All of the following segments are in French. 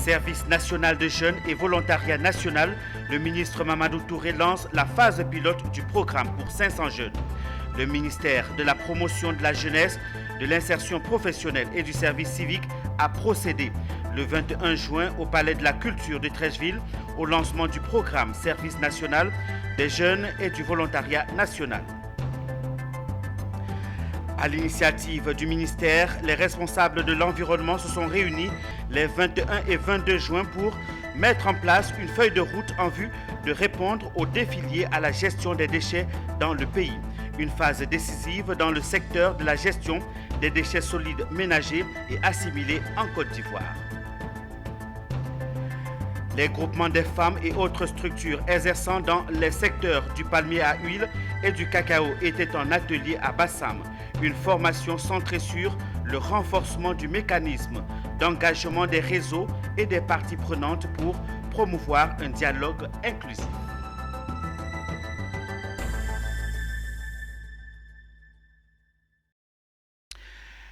Service national de jeunes et volontariat national, le ministre Mamadou Touré lance la phase pilote du programme pour 500 jeunes. Le ministère de la promotion de la jeunesse, de l'insertion professionnelle et du service civique a procédé le 21 juin au Palais de la Culture de Treichville au lancement du programme Service national des jeunes et du volontariat national. À l'initiative du ministère, les responsables de l'environnement se sont réunis les 21 et 22 juin pour mettre en place une feuille de route en vue de répondre aux défis liés à la gestion des déchets dans le pays. Une phase décisive dans le secteur de la gestion des déchets solides ménagers et assimilés en Côte d'Ivoire. Les groupements des femmes et autres structures exerçant dans les secteurs du palmier à huile et du cacao étaient en atelier à Bassam. Une formation centrée sur le renforcement du mécanisme d'engagement des réseaux et des parties prenantes pour promouvoir un dialogue inclusif.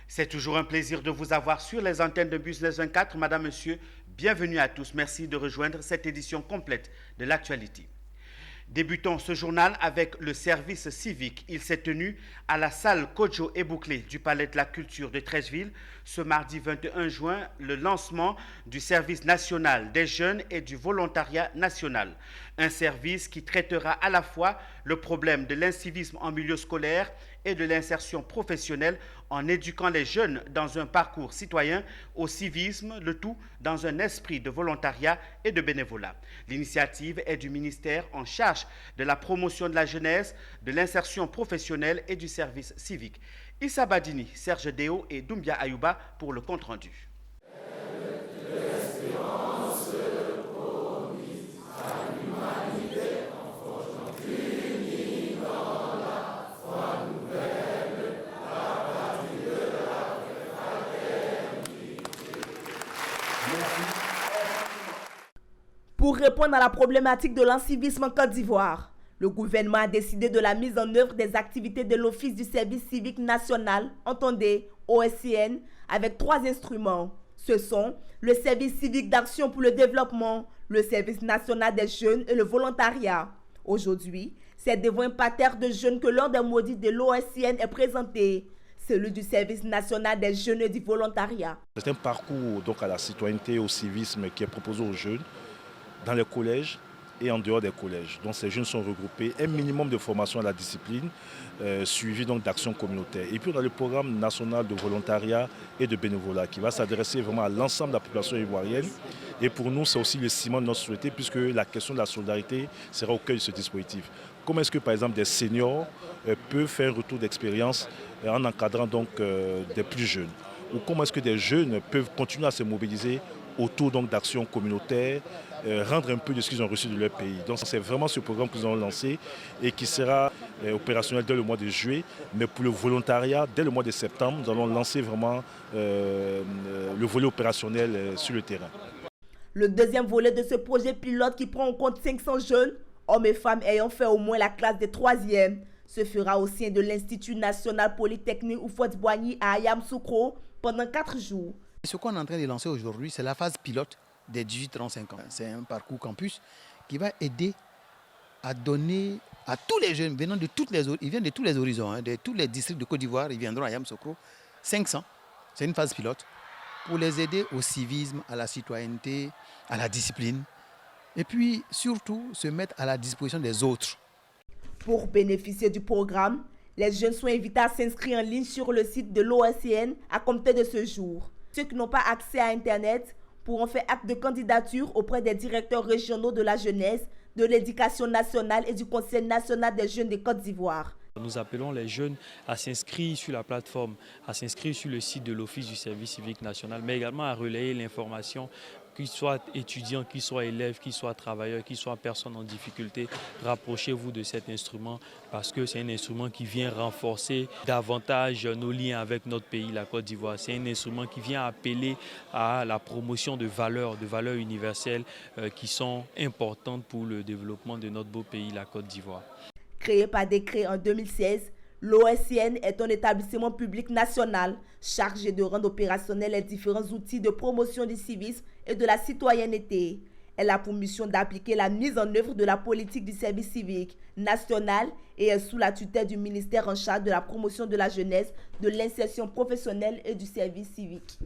C'est toujours un plaisir de vous avoir sur les antennes de Business 24. Madame, Monsieur, bienvenue à tous. Merci de rejoindre cette édition complète de l'actualité. Débutons ce journal avec le service civique. Il s'est tenu à la salle Kodjo et Bouclé du Palais de la Culture de Treichville ce mardi 21 juin, le lancement du service national des jeunes et du volontariat national. Un service qui traitera à la fois le problème de l'incivisme en milieu scolaire et de l'insertion professionnelle en éduquant les jeunes dans un parcours citoyen au civisme, le tout dans un esprit de volontariat et de bénévolat. L'initiative est du ministère en charge de la promotion de la jeunesse, de l'insertion professionnelle et du service civique. Issa Badini, Serge Déo et Doumbia Ayouba pour le compte-rendu. Pour répondre à la problématique de l'incivisme en Côte d'Ivoire, le gouvernement a décidé de la mise en œuvre des activités de l'Office du service civique national, entendez OSCN, avec 3 instruments. Ce sont le service civique d'action pour le développement, le service national des jeunes et le volontariat. Aujourd'hui, c'est devant un parterre de jeunes que l'un des maudits de l'OSCN est présenté, celui du service national des jeunes et du volontariat. C'est un parcours donc à la citoyenneté et au civisme qui est proposé aux jeunes dans les collèges et en dehors des collèges. Donc ces jeunes sont regroupés, un minimum de formation à la discipline, suivi donc d'actions communautaires. Et puis on a le programme national de volontariat et de bénévolat qui va s'adresser vraiment à l'ensemble de la population ivoirienne. Et pour nous, c'est aussi le ciment de notre société puisque la question de la solidarité sera au cœur de ce dispositif. Comment est-ce que par exemple des seniors peuvent faire un retour d'expérience en encadrant donc des plus jeunes? Ou comment est-ce que des jeunes peuvent continuer à se mobiliser autour d'actions communautaires, rendre un peu de ce qu'ils ont reçu de leur pays. Donc c'est vraiment ce programme que nous allons lancer et qui sera opérationnel dès le mois de juillet. Mais pour le volontariat, dès le mois de septembre, nous allons lancer vraiment le volet opérationnel sur le terrain. Le deuxième volet de ce projet pilote qui prend en compte 500 jeunes, hommes et femmes ayant fait au moins la classe des 3e, se fera au sein de l'Institut national polytechnique Houphouët-Boigny à Yamoussoukro pendant 4 jours. Ce qu'on est en train de lancer aujourd'hui, c'est la phase pilote des 18-35 ans. C'est un parcours campus qui va aider à donner à tous les jeunes venant de ils viennent de tous les horizons, de tous les districts de Côte d'Ivoire, ils viendront à Yamoussoukro, 500. C'est une phase pilote pour les aider au civisme, à la citoyenneté, à la discipline et puis surtout se mettre à la disposition des autres. Pour bénéficier du programme, les jeunes sont invités à s'inscrire en ligne sur le site de l'OSCN à compter de ce jour. Ceux qui n'ont pas accès à Internet pourront faire acte de candidature auprès des directeurs régionaux de la jeunesse, de l'éducation nationale et du Conseil national des jeunes de Côte d'Ivoire. Nous appelons les jeunes à s'inscrire sur la plateforme, à s'inscrire sur le site de l'Office du service civique national, mais également à relayer l'information, qu'ils soient étudiants, qu'ils soient élèves, qu'ils soient travailleurs, qu'ils soient personnes en difficulté. Rapprochez-vous de cet instrument parce que c'est un instrument qui vient renforcer davantage nos liens avec notre pays, la Côte d'Ivoire. C'est un instrument qui vient appeler à la promotion de valeurs universelles qui sont importantes pour le développement de notre beau pays, la Côte d'Ivoire. Créé par décret en 2016, L'OSCN est un établissement public national chargé de rendre opérationnels les différents outils de promotion du civisme et de la citoyenneté. Elle a pour mission d'appliquer la mise en œuvre de la politique du service civique national et est sous la tutelle du ministère en charge de la promotion de la jeunesse, de l'insertion professionnelle et du service civique.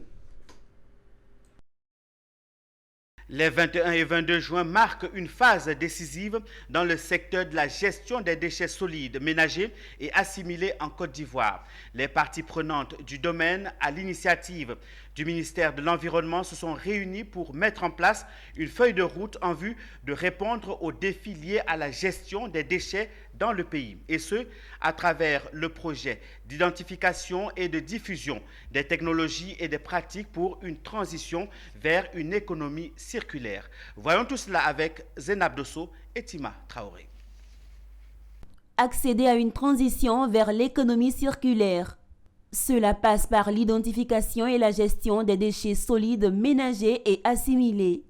Les 21 et 22 juin marquent une phase décisive dans le secteur de la gestion des déchets solides, ménagers et assimilés en Côte d'Ivoire. Les parties prenantes du domaine, à l'initiative du ministère de l'Environnement, se sont réunies pour mettre en place une feuille de route en vue de répondre aux défis liés à la gestion des déchets dans le pays. Et ce, à travers le projet d'identification et de diffusion des technologies et des pratiques pour une transition vers une économie circulaire. Voyons tout cela avec Zénab Dosso et Tima Traoré. Accéder à une transition vers l'économie circulaire. Cela passe par l'identification et la gestion des déchets solides ménagers et assimilés.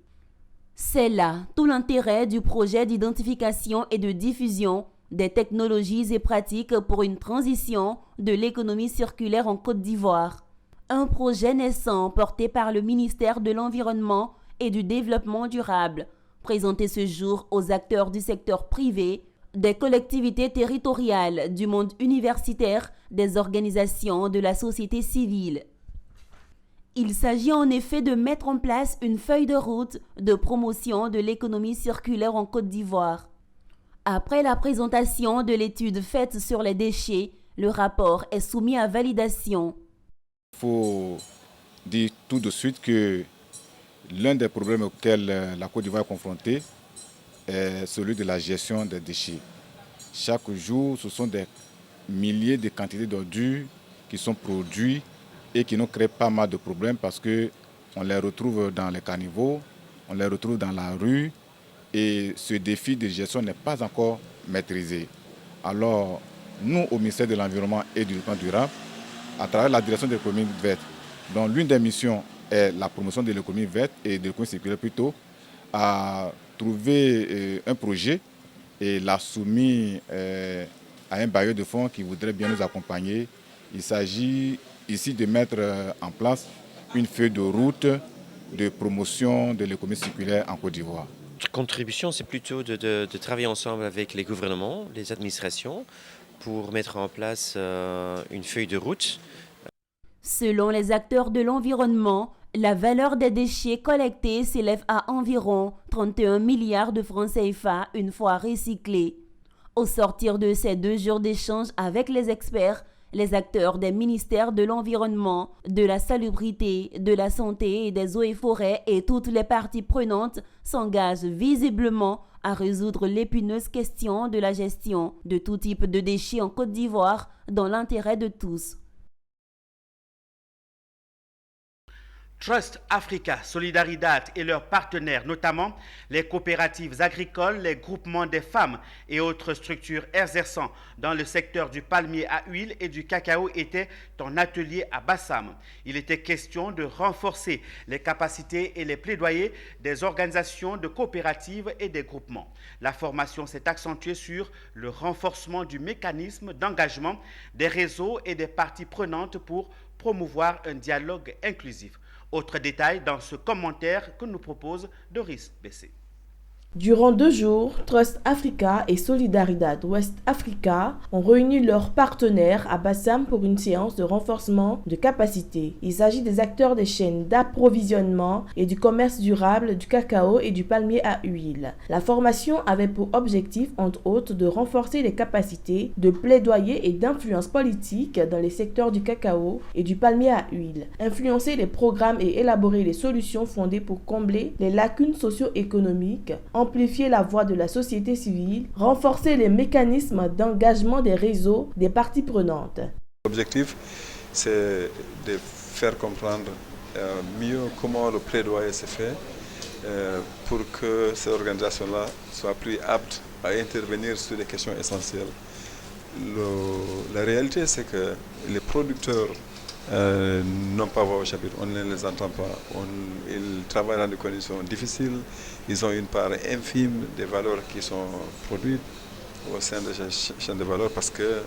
C'est là tout l'intérêt du projet d'identification et de diffusion des technologies et pratiques pour une transition de l'économie circulaire en Côte d'Ivoire. Un projet naissant porté par le ministère de l'Environnement et du Développement durable, présenté ce jour aux acteurs du secteur privé, des collectivités territoriales, du monde universitaire, des organisations de la société civile. Il s'agit en effet de mettre en place une feuille de route de promotion de l'économie circulaire en Côte d'Ivoire. Après la présentation de l'étude faite sur les déchets, le rapport est soumis à validation. Il faut dire tout de suite que l'un des problèmes auxquels la Côte d'Ivoire est confrontée est celui de la gestion des déchets. Chaque jour, ce sont des milliers de quantités d'ordures qui sont produites et qui nous créent pas mal de problèmes parce qu'on les retrouve dans les caniveaux, on les retrouve dans la rue et ce défi de gestion n'est pas encore maîtrisé. Alors, nous, au ministère de l'Environnement et du Développement durable, à travers la direction de l'économie verte, dont l'une des missions est la promotion de l'économie verte et de l'économie circulaire plutôt, à trouver un projet et l'a soumis à un bailleur de fonds qui voudrait bien nous accompagner. Il s'agit ici de mettre en place une feuille de route de promotion de l'économie circulaire en Côte d'Ivoire. Notre contribution, c'est plutôt de travailler ensemble avec les gouvernements, les administrations, pour mettre en place une feuille de route. Selon les acteurs de l'environnement, la valeur des déchets collectés s'élève à environ 31 milliards de francs CFA une fois recyclés. Au sortir de ces 2 jours d'échange avec les experts, les acteurs des ministères de l'Environnement, de la Salubrité, de la Santé et des Eaux et Forêts et toutes les parties prenantes s'engagent visiblement à résoudre l'épineuse question de la gestion de tout type de déchets en Côte d'Ivoire dans l'intérêt de tous. Trust Africa, Solidaridad et leurs partenaires, notamment les coopératives agricoles, les groupements des femmes et autres structures exerçant dans le secteur du palmier à huile et du cacao, étaient en atelier à Bassam. Il était question de renforcer les capacités et les plaidoyers des organisations de coopératives et des groupements. La formation s'est accentuée sur le renforcement du mécanisme d'engagement des réseaux et des parties prenantes pour promouvoir un dialogue inclusif. Autre détail dans ce commentaire que nous propose Doris Bessé. Durant 2 jours, Trust Africa et Solidaridad West Africa ont réuni leurs partenaires à Bassam pour une séance de renforcement de capacité. Il s'agit des acteurs des chaînes d'approvisionnement et du commerce durable du cacao et du palmier à huile. La formation avait pour objectif, entre autres, de renforcer les capacités de plaidoyer et d'influence politique dans les secteurs du cacao et du palmier à huile, influencer les programmes et élaborer les solutions fondées pour combler les lacunes socio-économiques, amplifier la voix de la société civile, renforcer les mécanismes d'engagement des réseaux des parties prenantes. L'objectif, c'est de faire comprendre mieux comment le plaidoyer se fait pour que ces organisations-là soient plus aptes à intervenir sur des questions essentielles. La réalité, c'est que les producteurs n'ont pas voix au chapitre, on ne les entend pas, ils travaillent dans des conditions difficiles, ils ont une part infime des valeurs qui sont produites au sein de cette chaîne de valeur parce que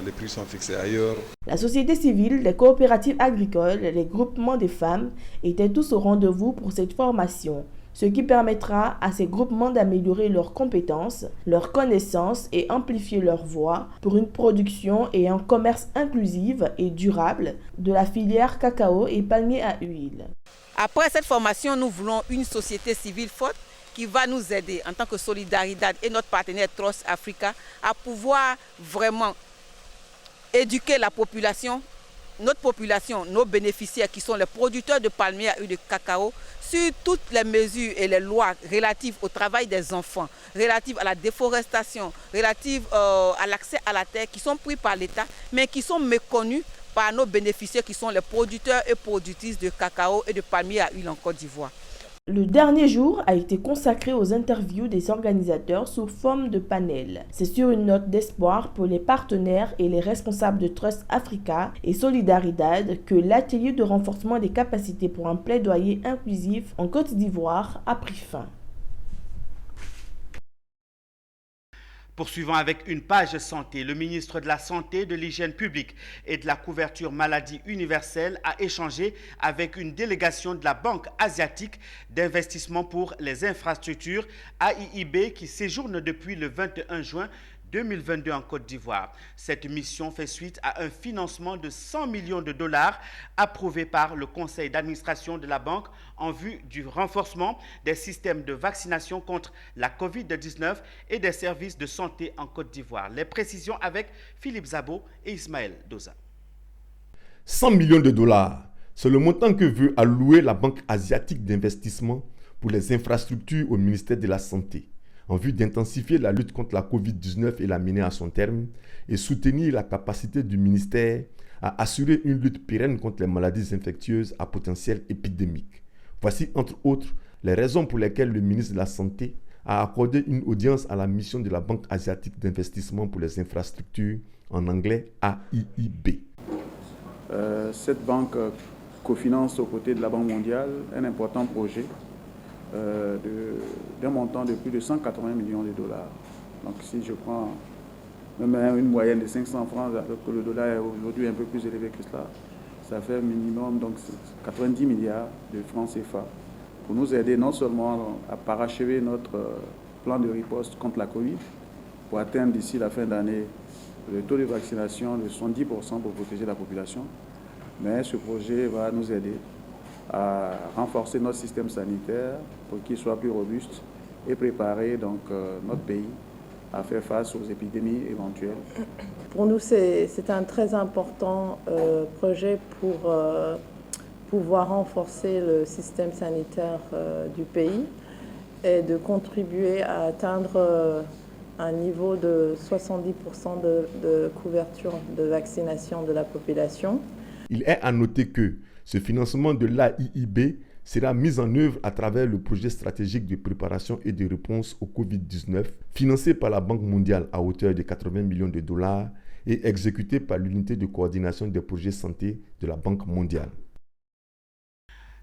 les prix sont fixés ailleurs. La société civile, les coopératives agricoles, les groupements de femmes étaient tous au rendez-vous pour cette formation, ce qui permettra à ces groupements d'améliorer leurs compétences, leurs connaissances et amplifier leur voix pour une production et un commerce inclusif et durable de la filière cacao et palmier à huile. Après cette formation, nous voulons une société civile forte qui va nous aider en tant que Solidaridad et notre partenaire Trust Africa à pouvoir vraiment éduquer la population, notre population, nos bénéficiaires qui sont les producteurs de palmiers à huile de cacao sur toutes les mesures et les lois relatives au travail des enfants, relatives à la déforestation, relatives à l'accès à la terre qui sont pris par l'État mais qui sont méconnus par nos bénéficiaires qui sont les producteurs et productrices de cacao et de palmiers à huile en Côte d'Ivoire. Le dernier jour a été consacré aux interviews des organisateurs sous forme de panel. C'est sur une note d'espoir pour les partenaires et les responsables de Trust Africa et Solidaridad que l'atelier de renforcement des capacités pour un plaidoyer inclusif en Côte d'Ivoire a pris fin. Poursuivant avec une page santé, le ministre de la Santé, de l'Hygiène publique et de la couverture maladie universelle a échangé avec une délégation de la Banque asiatique d'investissement pour les infrastructures AIIB qui séjourne depuis le 21 juin 2022 en Côte d'Ivoire. Cette mission fait suite à un financement de 100 millions de dollars approuvé par le conseil d'administration de la banque en vue du renforcement des systèmes de vaccination contre la COVID-19 et des services de santé en Côte d'Ivoire. Les précisions avec Philippe Zabo et Ismaël Doza. 100 millions de dollars, c'est le montant que veut allouer la Banque asiatique d'investissement pour les infrastructures au ministère de la Santé, en vue d'intensifier la lutte contre la COVID-19 et la mener à son terme, et soutenir la capacité du ministère à assurer une lutte pérenne contre les maladies infectieuses à potentiel épidémique. Voici entre autres les raisons pour lesquelles le ministre de la Santé a accordé une audience à la mission de la Banque asiatique d'investissement pour les infrastructures, en anglais AIIB. Cette banque cofinance aux côtés de la Banque mondiale un important projet d'un montant de plus de 180 millions de dollars. Donc si je prends même une moyenne de 500 francs, alors que le dollar est aujourd'hui un peu plus élevé que cela, ça fait minimum donc 90 milliards de francs CFA pour nous aider non seulement à parachever notre plan de riposte contre la Covid, pour atteindre d'ici la fin d'année le taux de vaccination de 70% pour protéger la population, mais ce projet va nous aider à renforcer notre système sanitaire pour qu'il soit plus robuste et préparer donc notre pays à faire face aux épidémies éventuelles. Pour nous, c'est un très important projet pour pouvoir renforcer le système sanitaire du pays et de contribuer à atteindre un niveau de 70% de couverture de vaccination de la population. Il est à noter que ce financement de l'AIIB sera mis en œuvre à travers le projet stratégique de préparation et de réponse au Covid-19, financé par la Banque mondiale à hauteur de 80 millions de dollars et exécuté par l'unité de coordination des projets santé de la Banque mondiale.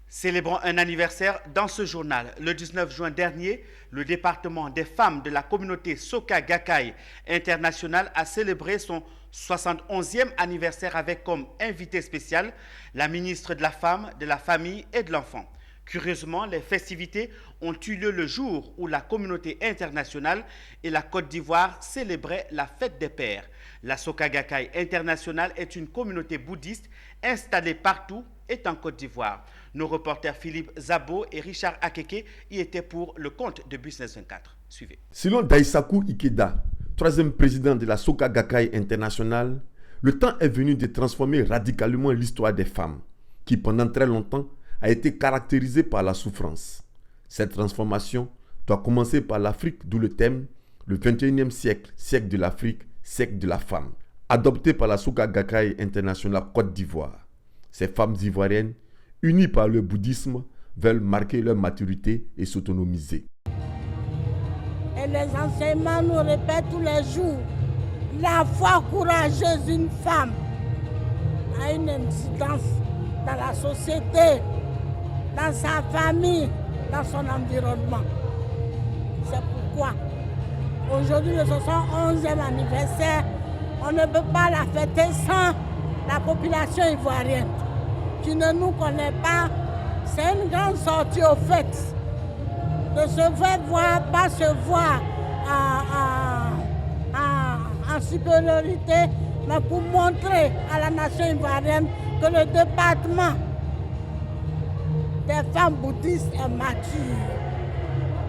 Célébrons un anniversaire dans ce journal. Le 19 juin dernier, le département des femmes de la communauté Soka Gakkai internationale a célébré son 71e anniversaire avec comme invité spécial la ministre de la Femme, de la Famille et de l'Enfant. Curieusement, les festivités ont eu lieu le jour où la communauté internationale et la Côte d'Ivoire célébraient la fête des pères. La Soka Gakkai internationale est une communauté bouddhiste installée partout et en Côte d'Ivoire. Nos reporters Philippe Zabo et Richard Akeke y étaient pour le compte de Business 24. Suivez. Selon Daisaku Ikeda, troisième président de la Soka Gakkai internationale, le temps est venu de transformer radicalement l'histoire des femmes, qui pendant très longtemps a été caractérisée par la souffrance. Cette transformation doit commencer par l'Afrique, d'où le thème « Le 21e siècle, siècle de l'Afrique, siècle de la femme », adopté par la Soka Gakkai internationale Côte d'Ivoire. Ces femmes ivoiriennes, unies par le bouddhisme, veulent marquer leur maturité et s'autonomiser. Et les enseignements nous répètent tous les jours, la foi courageuse d'une femme a une incidence dans la société, dans sa famille, dans son environnement. C'est pourquoi aujourd'hui, le 71e anniversaire, On ne peut pas la fêter sans la population ivoirienne qui ne nous connaît pas. C'est une grande sortie au fait de se faire voir, pas se voir en supériorité, mais pour montrer à la nation ivoirienne que le département des femmes bouddhistes est mature.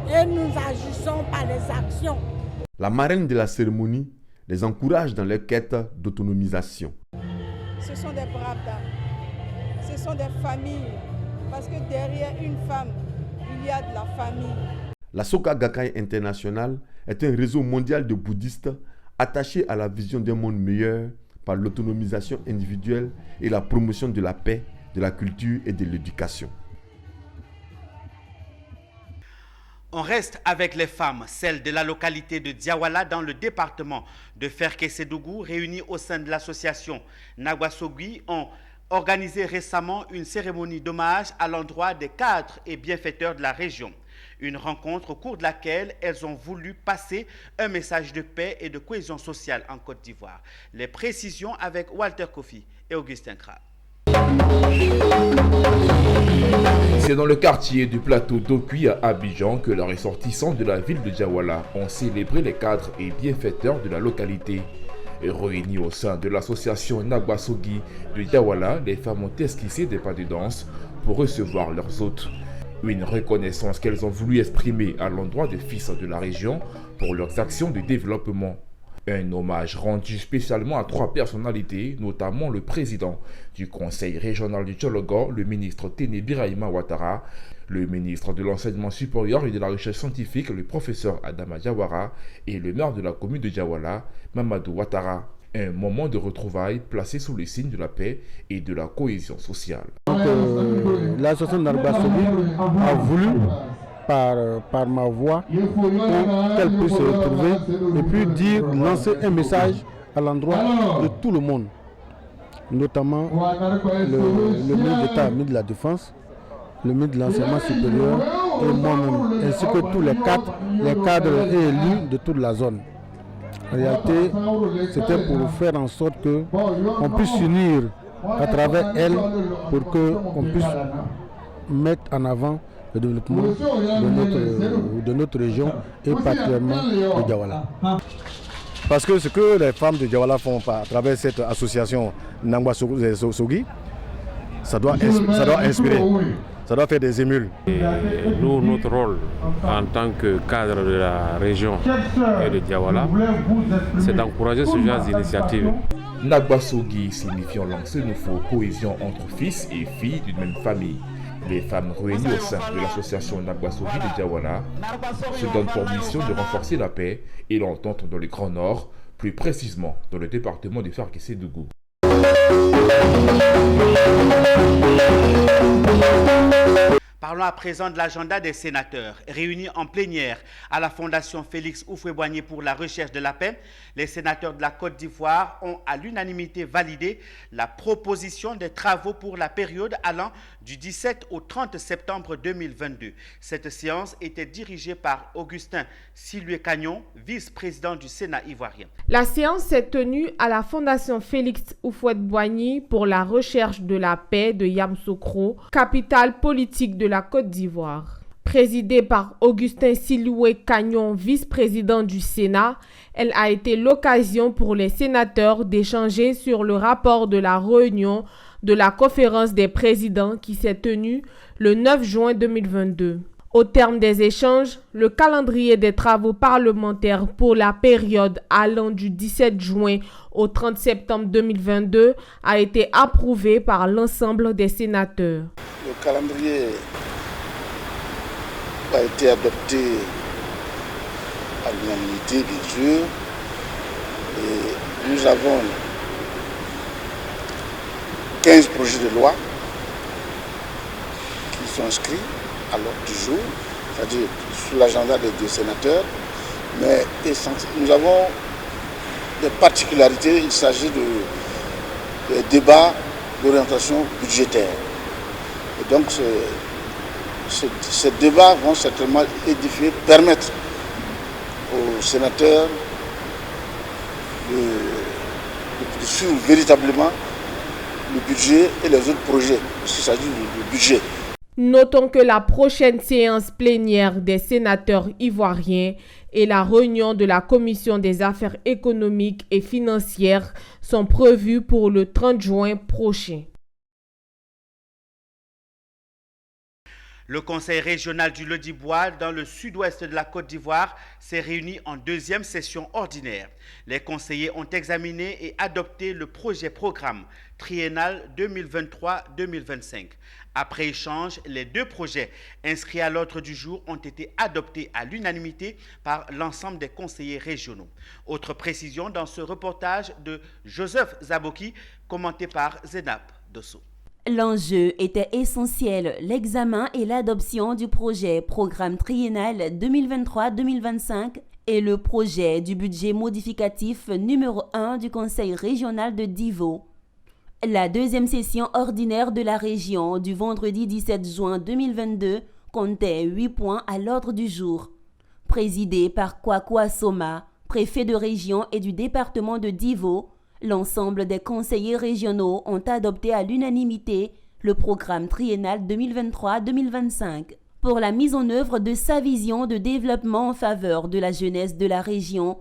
Et nous agissons par les actions. La marraine de la cérémonie les encourage dans leur quête d'autonomisation. Ce sont des braves dames, ce sont des familles, parce que derrière une femme, il y a de la famille. La Soka Gakkai International est un réseau mondial de bouddhistes attaché à la vision d'un monde meilleur par l'autonomisation individuelle et la promotion de la paix, de la culture et de l'éducation. On reste avec les femmes, celles de la localité de Diawala dans le département de Ferké-Sédougou, réunies au sein de l'association Nagwasogui, ont organisé récemment une cérémonie d'hommage à l'endroit des cadres et bienfaiteurs de la région. Une rencontre au cours de laquelle elles ont voulu passer un message de paix et de cohésion sociale en Côte d'Ivoire. Les précisions avec Walter Kofi et Augustin Kra. C'est dans le quartier du plateau d'Okui à Abidjan que les ressortissants de la ville de Diawala ont célébré les cadres et bienfaiteurs de la localité. Et réunis au sein de l'association Nagwasogui de Diawala, les femmes ont esquissé des pas de danse pour recevoir leurs hôtes. Une reconnaissance qu'elles ont voulu exprimer à l'endroit des fils de la région pour leurs actions de développement. Un hommage rendu spécialement à 3 personnalités, notamment le président du conseil régional du Tchologo, le ministre Téné Birahima Ouattara, le ministre de l'enseignement supérieur et de la recherche scientifique, le professeur Adama Diawara, et le maire de la commune de Diawala, Mamadou Ouattara. Un moment de retrouvailles placé sous le signe de la paix et de la cohésion sociale. L'association Nagwasogui a voulu par ma voix pour qu'elle puisse se retrouver et puis lancer un message à l'endroit de tout le monde, notamment le ministre d'État, le ministre de la Défense, le ministre de l'Enseignement supérieur et moi-même, ainsi que tous les cadres et élus de toute la zone. En réalité, c'était pour faire en sorte qu'on puisse s'unir à travers elle pour qu'on puisse mettre en avant le développement de notre région et particulièrement de Diawala. Parce que ce que les femmes de Diawala font à travers cette association Nagwasogui, ça doit inspirer, ça doit faire des émules. Et nous, notre rôle en tant que cadre de la région et de Diawala, c'est d'encourager ce genre d'initiative. Nagwasogui signifiant langue sénoufo, cohésion entre fils et filles d'une même famille. Les femmes réunies au sein de l'association Nagwasogui de Diawala se donnent pour mission de renforcer la paix et l'entente dans le Grand Nord, plus précisément dans le département de Ferké-Sédougou. Parlons à présent de l'agenda des sénateurs. Réunis en plénière à la Fondation Félix Houphouët-Boigny pour la recherche de la paix, les sénateurs de la Côte d'Ivoire ont à l'unanimité validé la proposition des travaux pour la période allant du 17 au 30 septembre 2022. Cette séance était dirigée par Augustin Silué-Cagnon, vice-président du Sénat ivoirien. La séance s'est tenue à la Fondation Félix Houphouët-Boigny pour la recherche de la paix de Yamoussoukro, capitale politique de la Côte d'Ivoire. Présidée par Augustin Silué-Cagnon, vice-président du Sénat, elle a été l'occasion pour les sénateurs d'échanger sur le rapport de la réunion de la conférence des présidents qui s'est tenue le 9 juin 2022. Au terme des échanges, le calendrier des travaux parlementaires pour la période allant du 17 juin au 30 septembre 2022 a été approuvé par l'ensemble des sénateurs. Le calendrier a été adopté à l'unanimité, bien sûr, et nous avons 15 projets de loi qui sont inscrits à l'ordre du jour, c'est-à-dire sur l'agenda des sénateurs, mais nous avons des particularités. Il s'agit de débats d'orientation budgétaire. Et donc ces débats vont certainement édifier, permettre aux sénateurs de suivre véritablement le budget et les autres projets, puisqu'il s'agit du budget. Notons que la prochaine séance plénière des sénateurs ivoiriens et la réunion de la Commission des affaires économiques et financières sont prévues pour le 30 juin prochain. Le Conseil régional du Lodibois, dans le sud-ouest de la Côte d'Ivoire, s'est réuni en deuxième session ordinaire. Les conseillers ont examiné et adopté le projet-programme triennal 2023-2025. Après échange, les deux projets inscrits à l'ordre du jour ont été adoptés à l'unanimité par l'ensemble des conseillers régionaux. Autre précision dans ce reportage de Joseph Zaboki, commenté par Zénab Dosso. L'enjeu était essentiel, l'examen et l'adoption du projet programme triennal 2023-2025 et le projet du budget modificatif numéro 1 du Conseil régional de Divo. La deuxième session ordinaire de la région du vendredi 17 juin 2022 comptait 8 points à l'ordre du jour. Présidée par Kwaku Assoma, préfet de région et du département de Divo, l'ensemble des conseillers régionaux ont adopté à l'unanimité le programme triennal 2023-2025 pour la mise en œuvre de sa vision de développement en faveur de la jeunesse de la région.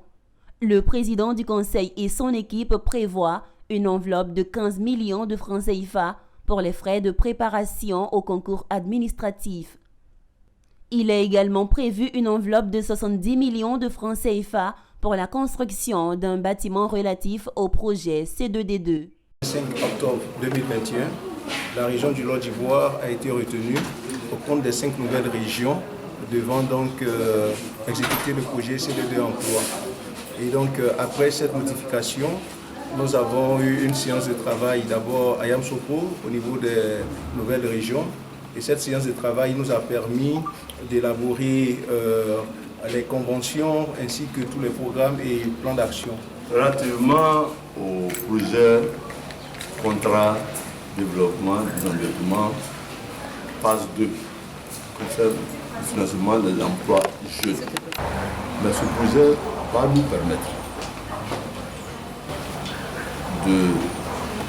Le président du conseil et son équipe prévoient une enveloppe de 15 millions de francs CFA pour les frais de préparation au concours administratif. Il est également prévu une enveloppe de 70 millions de francs CFA pour la construction d'un bâtiment relatif au projet C2D2. Le 5 octobre 2021, la région du Lodibois a été retenue au compte des 5 nouvelles régions devant donc exécuter le projet C2D emploi. Et donc après cette notification, nous avons eu une séance de travail d'abord à Yamsokro au niveau des nouvelles régions. Et cette séance de travail nous a permis d'élaborer les conventions ainsi que tous les programmes et plans d'action. Relativement au projet contrat développement des engagements phase 2, concerne le financement des emplois jeunes. Mais ce projet va nous permettre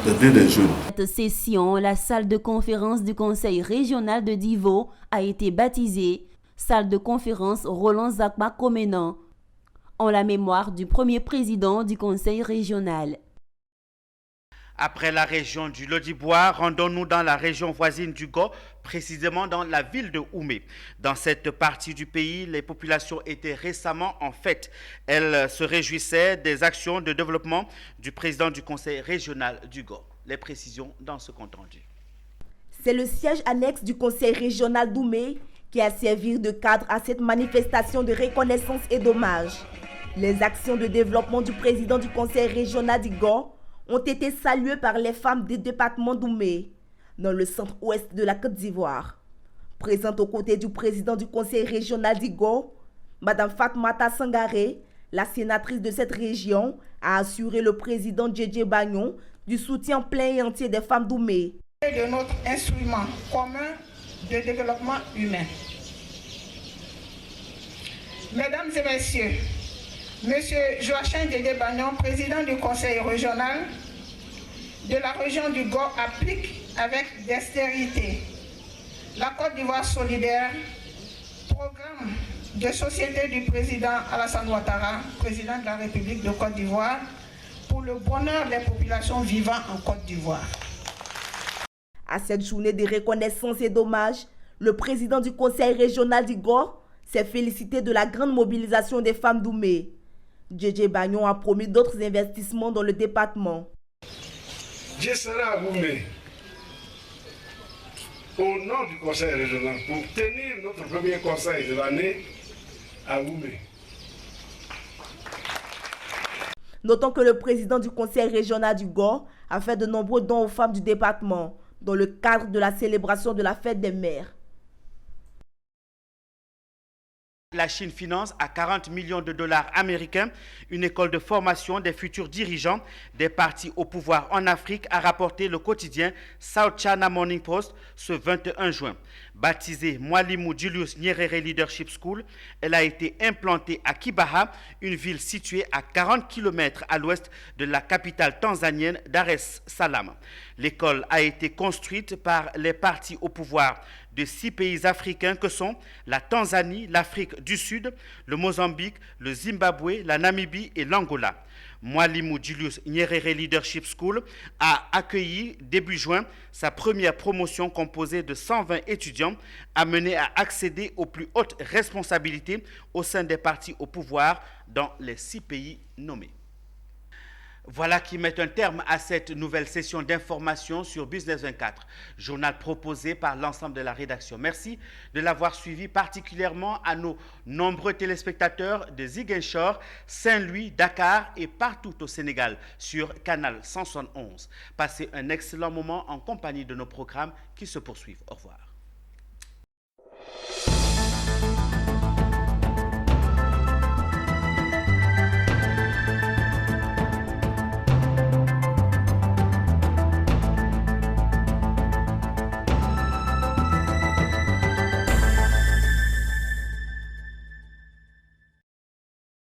d'aider les jeunes. Cette session, la salle de conférence du Conseil régional de Divo a été baptisée salle de conférence Roland Zakma Comenan, en la mémoire du premier président du Conseil régional. Après la région du Lodibois, rendons-nous dans la région voisine du Go, précisément dans la ville de Oumé. Dans cette partie du pays, les populations étaient récemment en fête. Elles se réjouissaient des actions de développement du président du Conseil régional du Go. Les précisions dans ce compte rendu. C'est le siège annexe du Conseil régional d'Oumé qui a servi de cadre à cette manifestation de reconnaissance et d'hommage. Les actions de développement du président du Conseil régional du Go ont été saluées par les femmes des départements d'Oumé, dans le centre-ouest de la Côte d'Ivoire. Présente aux côtés du président du Conseil régional d'Igo, Mme Fatmata Sangaré, la sénatrice de cette région, a assuré le président Djedje Bagnon du soutien plein et entier des femmes d'Oumé. De notre instrument commun de développement humain. Mesdames et messieurs, Monsieur Joachim Djedje Bagnon, président du Conseil régional de la région du Go, applique avec dextérité la Côte d'Ivoire solidaire, programme de société du président Alassane Ouattara, président de la République de Côte d'Ivoire, pour le bonheur des populations vivant en Côte d'Ivoire. À cette journée de reconnaissance et d'hommage, le président du Conseil régional du Go s'est félicité de la grande mobilisation des femmes d'Oumé. Djedje Bagnon a promis d'autres investissements dans le département. Je serai à Oumé au nom du Conseil régional pour tenir notre premier conseil de l'année à Oumé. Notons que le président du Conseil régional du Go a fait de nombreux dons aux femmes du département dans le cadre de la célébration de la fête des mères. La Chine finance à 40 millions de dollars américains une école de formation des futurs dirigeants des partis au pouvoir en Afrique, a rapporté le quotidien South China Morning Post ce 21 juin. Baptisée Mwalimu Julius Nyerere Leadership School, elle a été implantée à Kibaha, une ville située à 40 km à l'ouest de la capitale tanzanienne Dar es Salaam. L'école a été construite par les partis au pouvoir de 6 pays africains que sont la Tanzanie, l'Afrique du Sud, le Mozambique, le Zimbabwe, la Namibie et l'Angola. Mwalimu Julius Nyerere Leadership School a accueilli début juin sa première promotion composée de 120 étudiants amenés à accéder aux plus hautes responsabilités au sein des partis au pouvoir dans les 6 pays nommés. Voilà qui met un terme à cette nouvelle session d'information sur Business 24, journal proposé par l'ensemble de la rédaction. Merci de l'avoir suivi, particulièrement à nos nombreux téléspectateurs de Ziguinchor, Saint-Louis, Dakar et partout au Sénégal sur Canal 171. Passez un excellent moment en compagnie de nos programmes qui se poursuivent. Au revoir.